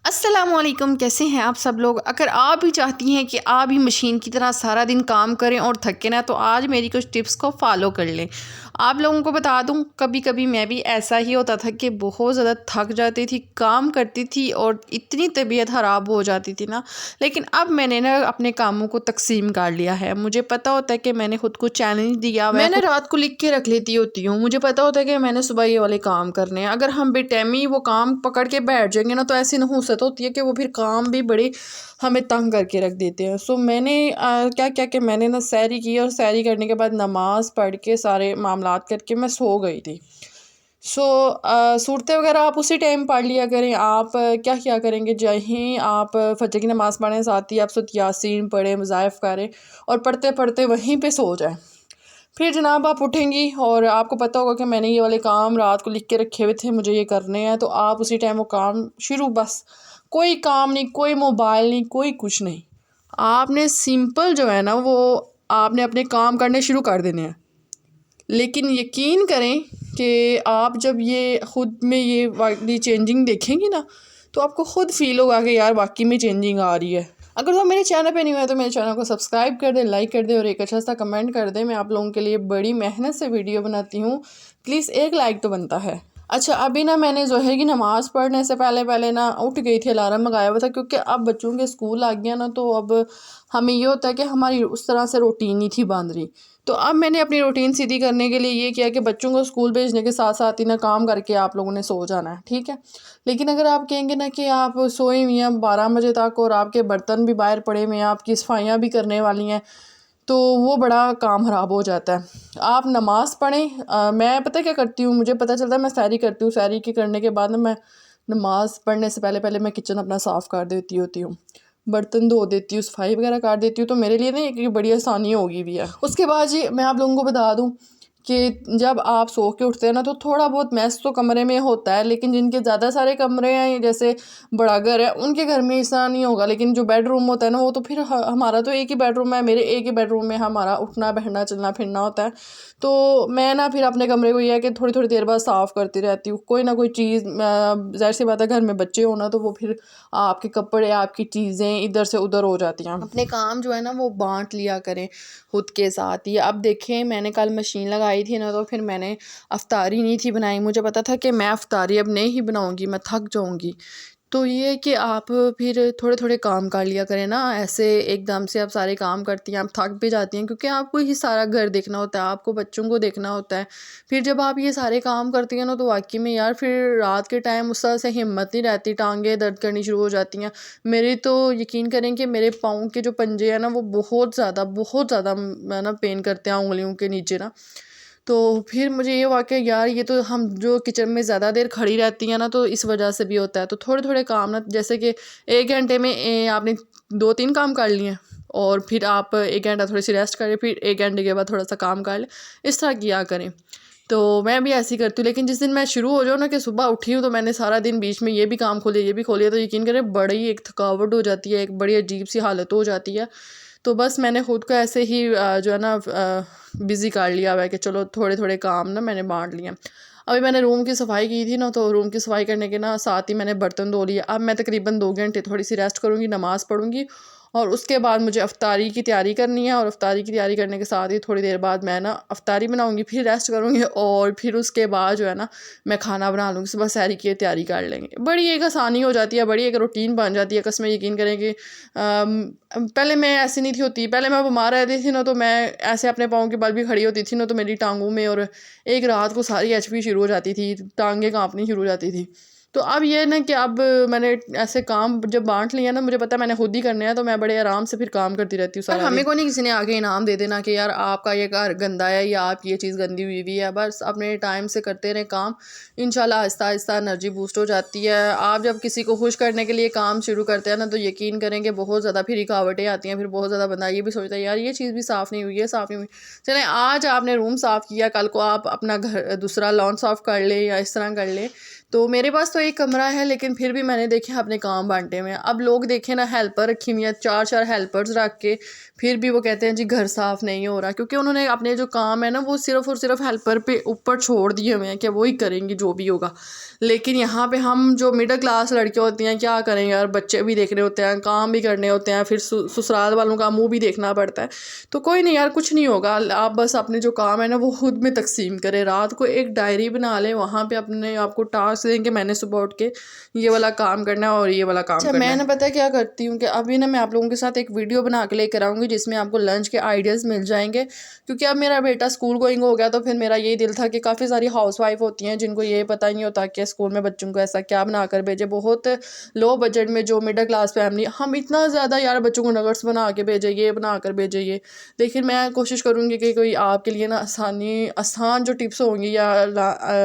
अस्सलामुअलैकुम, कैसे हैं आप सब लोग। अगर आप भी चाहती हैं कि आप भी मशीन की तरह सारा दिन काम करें और थके ना, तो आज मेरी कुछ टिप्स को फॉलो कर लें। आप लोगों को बता दूं, कभी कभी मैं भी ऐसा ही होता था कि बहुत ज़्यादा थक जाती थी, काम करती थी और इतनी तबीयत ख़राब हो जाती थी ना। लेकिन अब मैंने ना अपने कामों को तकसीम कर लिया है। मुझे पता होता है कि मैंने खुद को चैलेंज दिया हुआ है। मैंने रात को लिख के रख लेती होती हूँ। मुझे पता होता है कि मैंने सुबह ये वाले काम करने हैं। अगर हम बेटैमी वो काम पकड़ के बैठ जाएंगे ना, तो ऐसी नहुसत होती है कि वो फिर काम भी बड़े हमें तंग करके रख देते हैं। सो मैंने क्या क्या कि मैंने ना सैरी की, और सैरी करने के बाद नमाज़ पढ़ के सारे मामलात करके मैं सो गई थी। सो सूरतें वगैरह आप उसी टाइम पढ़ लिया करें। आप क्या क्या करेंगे, जहीं आप फजर की नमाज़ पढ़ें, साथ ही आप सूरत यासीन पढ़ें, मुज़ाइफ़ करें और पढ़ते पढ़ते वहीं पे सो जाएं। फिर जनाब आप उठेंगी और आपको पता होगा कि मैंने ये वाले काम रात को लिख के रखे हुए थे, मुझे ये करने हैं, तो आप उसी टाइम वो काम शुरू। बस कोई काम नहीं, कोई मोबाइल नहीं, कोई कुछ नहीं। आपने सिंपल जो है ना, वो आपने अपने काम करने शुरू कर देने हैं। लेकिन यकीन करें कि आप जब ये ख़ुद में ये वाकई चेंजिंग देखेंगी ना, तो आपको ख़ुद फील होगा कि यार वाकई में चेंजिंग आ रही है। अगर तो मेरे चैनल पे नहीं हुआ तो मेरे चैनल को सब्सक्राइब कर दें, लाइक कर दें और एक अच्छा सा कमेंट कर दें। मैं आप लोगों के लिए बड़ी मेहनत से वीडियो बनाती हूँ, प्लीज़ एक लाइक तो बनता है। अच्छा, अभी ना मैंने ज़ोहर की नमाज़ पढ़ने से पहले पहले ना उठ गई थी, अलार्म लगाया हुआ था, क्योंकि अब बच्चों के स्कूल आ गया ना, तो अब हमें ये होता है कि हमारी उस तरह से रूटीन नहीं थी बांध रही। तो अब मैंने अपनी रूटीन सीधी करने के लिए ये किया कि बच्चों को स्कूल भेजने के साथ साथ ही ना काम करके आप लोगों ने सो जाना है, ठीक है। लेकिन अगर आप कहेंगे ना कि आप सोए हुई हैं 12 बजे तक और आपके बर्तन भी बाहर पड़े हुए हैं, आपकी सफाइयाँ भी करने वाली हैं, तो वो बड़ा काम ख़राब हो जाता है। आप नमाज़ पढ़ें। मैं पता क्या करती हूँ, मुझे पता चलता है, मैं सैरी करती हूँ। सैरी के करने के बाद ना मैं नमाज़ पढ़ने से पहले पहले मैं किचन अपना साफ़ कर देती होती हूँ, बर्तन धो देती हूँ, सफाई वगैरह कर देती हूँ। तो मेरे लिए ना एक बड़ी आसानी होगी भी है। उसके बाद जी मैं आप लोगों को बता दूँ कि जब आप सो के उठते हैं ना, तो थोड़ा बहुत मैस तो कमरे में होता है, लेकिन जिनके ज़्यादा सारे कमरे हैं, जैसे बड़ा घर है, उनके घर में ऐसा नहीं होगा। लेकिन जो बेडरूम होता है ना, वो तो फिर हमारा तो एक ही बेडरूम है, मेरे एक ही बेडरूम में हमारा उठना बैठना चलना फिरना होता है। तो मैं ना फिर अपने कमरे को यह है कि थोड़ी थोड़ी देर बाद साफ़ करती रहती हूँ। कोई ना कोई चीज़, ज़ाहिर सी बात है, घर में बच्चे होना, तो वो फिर आपके कपड़े, आपकी चीज़ें इधर से उधर हो जाती हैं। अपने काम जो है ना, वो बांट लिया करें खुद के साथ ही। अब देखें, मैंने कल मशीन लगाई थी ना, तो फिर मैंने अफ्तारी नहीं थी बनाई। मुझे पता था कि मैं अफ्तारी अब नहीं ही बनाऊंगी, मैं थक जाऊंगी। तो ये है कि आप फिर थोड़े थोड़े काम कर लिया करें ना। ऐसे एकदम से आप सारे काम करती हैं, आप थक भी जाती हैं, क्योंकि आपको ही सारा घर देखना होता है, आपको बच्चों को देखना होता है। फिर जब आप ये सारे काम करती हैं ना, तो वाकई में यार फिर रात के टाइम उस तरह से हिम्मत नहीं रहती, टांगें दर्द करनी शुरू हो जाती हैं। मेरे तो यकीन करें कि मेरे पाँव के जो पंजे हैं ना, वो बहुत ज़्यादा ना पेन करते हैं उंगलियों के नीचे ना। तो फिर मुझे ये हुआ कि यार ये तो हम जो किचन में ज़्यादा देर खड़ी रहती हैं ना, तो इस वजह से भी होता है। तो थोड़े थोड़े काम ना, जैसे कि 1 घंटे में आपने 2-3 काम कर लिए, और फिर आप 1 घंटा थोड़ी सी रेस्ट करें, फिर 1 घंटे के बाद थोड़ा सा काम कर लें, इस तरह किया करें। तो मैं भी ऐसे ही करती हूँ। लेकिन जिस दिन मैं शुरू हो जाऊँ ना कि सुबह उठी हूँ, तो मैंने सारा दिन बीच में ये भी काम खोले, ये भी खोलिए, तो यकीन करें बड़ी एक थकावट हो जाती है, एक बड़ी अजीब सी हालत हो जाती है। तो बस मैंने खुद को ऐसे ही जो है ना बिज़ी कर लिया हुआ है कि चलो थोड़े थोड़े काम ना मैंने बांट लिए। अभी मैंने रूम की सफाई की थी ना, तो रूम की सफाई करने के ना साथ ही मैंने बर्तन धो लिए। अब मैं तकरीबन 2 घंटे थोड़ी सी रेस्ट करूँगी, नमाज़ पढ़ूँगी, और उसके बाद मुझे अफ्तारी की तैयारी करनी है। और अफ्तारी की तैयारी करने के साथ ही थोड़ी देर बाद मैं ना अफ्तारी बनाऊँगी, फिर रेस्ट करूँगी, और फिर उसके बाद जो है ना मैं खाना बना लूँगी। सुबह सहरी की तैयारी कर लेंगे। बड़ी एक आसानी हो जाती है, बड़ी एक रूटीन बन जाती है। कसम यकीन करें कि पहले मैं ऐसी नहीं थी होती। पहले मैं बीमार रहती थी ना, तो मैं ऐसे अपने पाँव के बल भी खड़ी होती थी ना, तो मेरी टांगों में और एक रात को सारी एचपी शुरू हो जाती थी, टांगें कांपनी शुरू हो जाती थी। तो अब ये ना कि अब मैंने ऐसे काम जब बांट लिया ना, मुझे पता है मैंने खुद ही करने हैं, तो मैं बड़े आराम से फिर काम करती रहती हूँ सारा दिन। हमें को नहीं किसी ने आके इनाम दे देना कि यार आपका ये घर गंदा है या आप ये चीज़ गंदी हुई हुई है। बस अपने टाइम से करते रहें काम, इंशाल्लाह आहिस्ता आहिस्ता एनर्जी बूस्ट हो जाती है। आप जब किसी को खुश करने के लिए काम शुरू करते हैं ना, तो यकीन करें कि बहुत ज़्यादा फिर रुकावटें आती हैं। फिर बहुत ज़्यादा बंदा ये भी सोचता है यार ये चीज़ भी साफ़ नहीं हुई है, साफ़ नहीं हुई। चलें, आज आपने रूम साफ़ किया, कल को आप अपना घर दूसरा लॉन साफ़ कर ले या इस तरह कर ले। तो मेरे पास तो एक कमरा है, लेकिन फिर भी मैंने देखे अपने काम बांटे हुए हैं। अब लोग देखें ना, हेल्पर रखी हुई है, 4-4 हेल्पर्स रख के, फिर भी वो कहते हैं जी घर साफ़ नहीं हो रहा, क्योंकि उन्होंने अपने जो काम है ना वो सिर्फ़ और सिर्फ हेल्पर पे ऊपर छोड़ दिए हुए हैं कि वही करेंगी जो भी होगा। लेकिन यहाँ पे हम जो मिडिल क्लास लड़कियाँ होती हैं क्या करें यार, बच्चे भी देखने होते हैं, काम भी करने होते हैं, फिर ससुराल वालों का मुँह भी देखना पड़ता है। तो कोई नहीं यार, कुछ नहीं होगा, आप बस अपने जो काम है ना वो खुद में तकसीम करें। रात को एक डायरी बना लें, वहाँ पे अपने आपको टास्क देंगे, मैंने सुबह उठ के ये वाला काम करना है और ये वाला काम करना है। मैं ना पता है क्या करती हूँ कि अभी ना मैं आप लोगों के साथ एक वीडियो बना के लेकर आऊँगी जिसमें आपको लंच के आइडियाज़ मिल जाएंगे, क्योंकि अब मेरा बेटा स्कूल गोइंग हो गया तो फिर मेरा यही दिल था कि काफ़ी सारी हाउसवाइफ होती हैं जिनको ये पता ही नहीं होता कि स्कूल में बच्चों को ऐसा क्या बना कर भेजे। बहुत लो बजट में जो मिडिल क्लास फैमिली, हम इतना ज़्यादा यार बच्चों को नगर्स बना के भेजे, ये बना कर भेजे ये। लेकिन मैं कोशिश करूँगी कि कोई आपके लिए ना आसान जो टिप्स होंगी या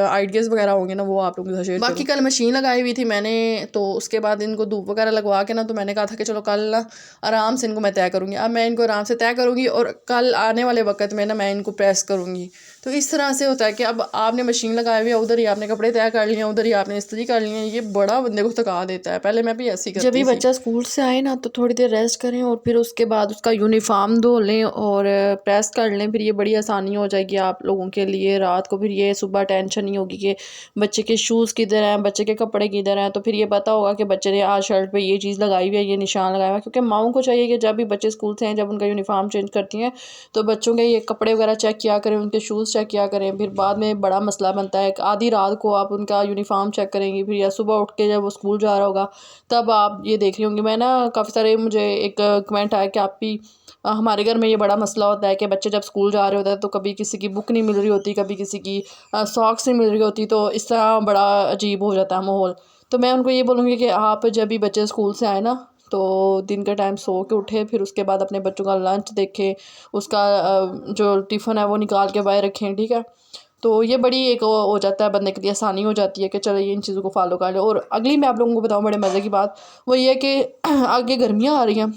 आइडियाज़ वगैरह होंगे ना वो आप लोगों के साथ शेयर करूँ। बाकी कल मशीन लगाई हुई थी मैंने, तो उसके बाद इनको धूप वगैरह लगवा के ना, तो मैंने कहा था कि चलो कल ना आराम से इनको मैं तय करूँगी। अब मैं इनको आराम से तय करूँगी और कल आने वाले वक्त में ना मैं इनको प्रेस करूँगी। तो इस तरह से होता है कि अब आपने मशीन लगाई हुई है, उधर ही आपने कपड़े तय कर लिए, उधर ही आपने इस्त्री कर लिए, ये बड़ा बंदे को थका देता है। पहले मैं भी ऐसी करती थी। जब भी बच्चा स्कूल से आए ना तो थोड़ी देर रेस्ट करें और फिर उसके बाद उसका यूनिफॉर्म धो लें और प्रेस कर लें, फिर ये बड़ी आसानी हो जाएगी आप लोगों के लिए। रात को फिर ये सुबह टेंशन नहीं होगी कि बच्चे के शूज़ किधर हैं, बच्चे के कपड़े किधर हैं, तो फिर ये पता होगा कि बच्चे ने आज शर्ट पे ये चीज़ लगाई हुई है, ये निशान लगाया हुआ है। क्योंकि माओं को चाहिए कि जब भी बच्चे स्कूल से हैं, जब उनका यूनिफॉर्म चेंज करती हैं तो बच्चों के ये कपड़े वगैरह चेक किया करें, उनके शूज़ चेक किया करें। फिर बाद में बड़ा मसला बनता है, आधी रात को आप उनका यूनिफॉर्म चेक करेंगी, फिर या सुबह उठ के जब वो स्कूल जा रहा होगा तब आप ये देख रही होंगी। मैं ना काफ़ी सारे मुझे एक कमेंट आया कि आप भी हमारे घर में ये बड़ा मसला होता है कि बच्चे जब स्कूल जा रहे होते हैं तो कभी किसी की बुक नहीं मिल रही होती, कभी किसी की सॉक्स नहीं मिल रही होती, तो इस तरह बड़ा अजीब हो जाता है माहौल। तो मैं उनको ये बोलूँगी कि आप जब भी बच्चे स्कूल से आए ना तो दिन के टाइम सो के उठे, फिर उसके बाद अपने बच्चों का लंच देखें, उसका जो टिफ़िन है वो निकाल के बाहर रखें, ठीक है। तो ये बड़ी एक हो जाता है, बंदे के लिए आसानी हो जाती है कि चलो ये इन चीज़ों को फॉलो कर लो। और अगली मैं आप लोगों को बताऊँ बड़े मज़े की बात, वो ये है कि आगे गर्मियाँ आ रही हैं,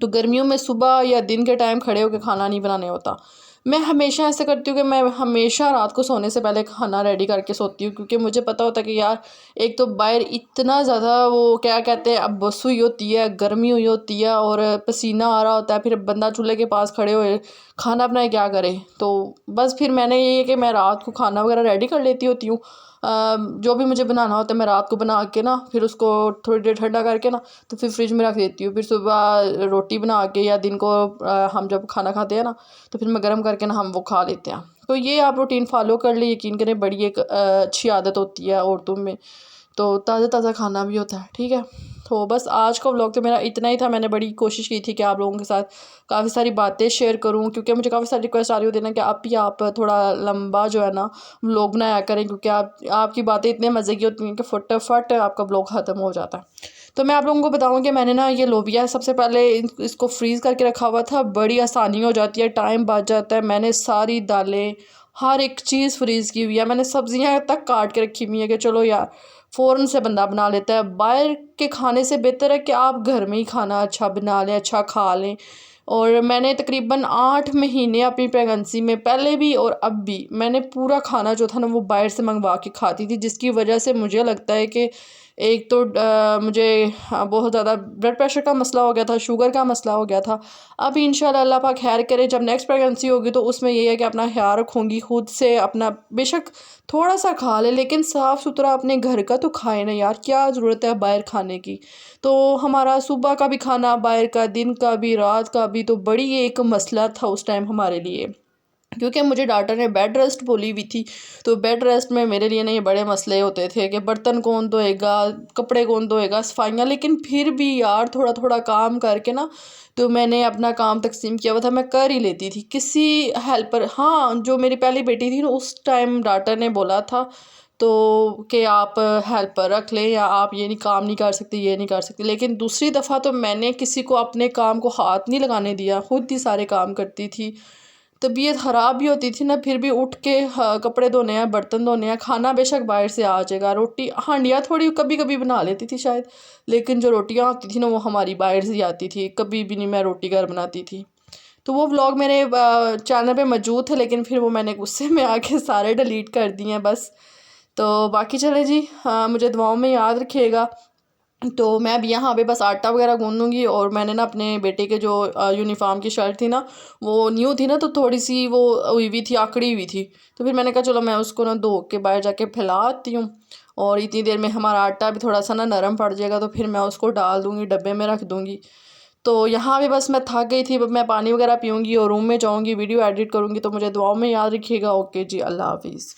तो गर्मियों में सुबह या दिन के टाइम खड़े होकर खाना नहीं बनाने होता। मैं हमेशा ऐसा करती हूँ कि मैं हमेशा रात को सोने से पहले खाना रेडी करके सोती हूँ, क्योंकि मुझे पता होता है कि यार एक तो बाहर इतना ज़्यादा वो क्या कहते हैं अब बस हुई होती है, गर्मी हुई होती है और पसीना आ रहा होता है, फिर बंदा चूल्हे के पास खड़े हुए खाना बनाए क्या करे। तो बस फिर मैंने ये है कि मैं रात को खाना वगैरह रेडी कर लेती होती हूँ। जो भी मुझे बनाना होता है मैं रात को बना के ना फिर उसको थोड़ी देर ठंडा करके ना तो फिर फ्रिज में रख देती हूँ। फिर सुबह रोटी बना के या दिन को हम जब खाना खाते हैं ना तो फिर मैं गर्म करके ना हम वो खा लेते हैं। तो ये आप रूटीन फॉलो कर ले, यकीन करें बड़ी एक अच्छी आदत होती है औरतों में, तो ताज़ा ताज़ा खाना भी होता है, ठीक है। तो बस आज का व्लॉग तो मेरा इतना ही था। मैंने बड़ी कोशिश की थी कि आप लोगों के साथ काफ़ी सारी बातें शेयर करूं, क्योंकि मुझे काफ़ी सारी रिक्वेस्ट आ रही होती है ना कि आप थोड़ा लंबा जो है ना व्लॉग बनाया करें, क्योंकि आपकी बातें इतने मज़े की होती हैं कि फटाफट आपका व्लॉग ख़त्म हो जाता है। तो मैं आप लोगों को बताऊं कि मैंने ना ये लोबिया सबसे पहले इसको फ्रीज़ करके रखा हुआ था, बड़ी आसानी हो जाती है, टाइम बच जाता है। मैंने सारी दालें हर एक चीज़ फ्रीज़ की हुई है, मैंने सब्जियां तक काट के रखी हुई है कि चलो यार फ़ौरन से बंदा बना लेता है। बाहर के खाने से बेहतर है कि आप घर में ही खाना अच्छा बना लें, अच्छा खा लें। और मैंने तकरीबन 8 महीने अपनी प्रेगनेंसी में, पहले भी और अब भी, मैंने पूरा खाना जो था ना वो बाहर से मंगवा के खाती थी, जिसकी वजह से मुझे लगता है कि एक तो मुझे बहुत ज़्यादा ब्लड प्रेशर का मसला हो गया था, शुगर का मसला हो गया था। अब इंशाल्लाह अल्लाह पाक खैर करे, जब नेक्स्ट प्रेगनेंसी होगी तो उसमें ये है कि अपना ख्याल रखूँगी खुद से, अपना बेशक थोड़ा सा खा ले लेकिन साफ़ सुथरा अपने घर का तो खाए ना यार, क्या ज़रूरत है बाहर खाने की। तो हमारा सुबह का भी खाना बाहर का, दिन का भी, रात का भी, तो बड़ी एक मसला था उस टाइम हमारे लिए, क्योंकि मुझे डॉक्टर ने बेड रेस्ट बोली हुई थी। तो बेड रेस्ट में मेरे लिए ना ये बड़े मसले होते थे कि बर्तन कौन धोएगा, कपड़े कौन धोएगा, सफाइयाँ। लेकिन फिर भी यार थोड़ा थोड़ा काम करके ना तो मैंने अपना काम तकसीम किया हुआ था, मैं कर ही लेती थी किसी हेल्पर। हाँ, जो मेरी पहली बेटी थी ना उस टाइम डॉक्टर ने बोला था तो कि आप हेल्पर रख लें या आप ये नहीं काम नहीं कर सकती, ये नहीं कर सकती। लेकिन दूसरी दफ़ा तो मैंने किसी को अपने काम को हाथ नहीं लगाने दिया, खुद ही सारे काम करती थी। तबीयत ख़राब भी होती थी ना फिर भी उठ के कपड़े धोने हैं, बर्तन धोने हैं, खाना बेशक बाहर से आ जाएगा, रोटी हांडियाँ थोड़ी कभी कभी बना लेती थी शायद, लेकिन जो रोटियाँ होती थी ना वो हमारी बाहर से आती थी, कभी भी नहीं मैं रोटी घर बनाती थी। तो वो व्लॉग मेरे चैनल पे मौजूद थे, लेकिन फिर वो मैंने गुस्से में आके सारे डिलीट कर दिए हैं बस। तो बाकी चले जी, मुझे दुआओं में याद रखिएगा। तो मैं अब यहाँ पे बस आटा वगैरह गूँदूँगी। और मैंने ना अपने बेटे के जो यूनिफॉर्म की शर्ट थी ना, वो न्यू थी ना, तो थोड़ी सी वो हुई हुई थी, आकड़ी हुई थी। तो फिर मैंने कहा चलो मैं उसको ना धो के बाहर जाके फैला आती हूँ, और इतनी देर में हमारा आटा भी थोड़ा सा ना नरम पड़ जाएगा, तो फिर मैं उसको डाल दूँगी, डब्बे में रख दूँगी। तो यहाँ पे बस मैं थक गई थी, अब मैं पानी वगैरह पीऊँगी और रूम में जाऊँगी, वीडियो एडिट करूँगी। तो मुझे दुआओं में याद रखिएगा। ओके जी, अल्लाह हाफिज़।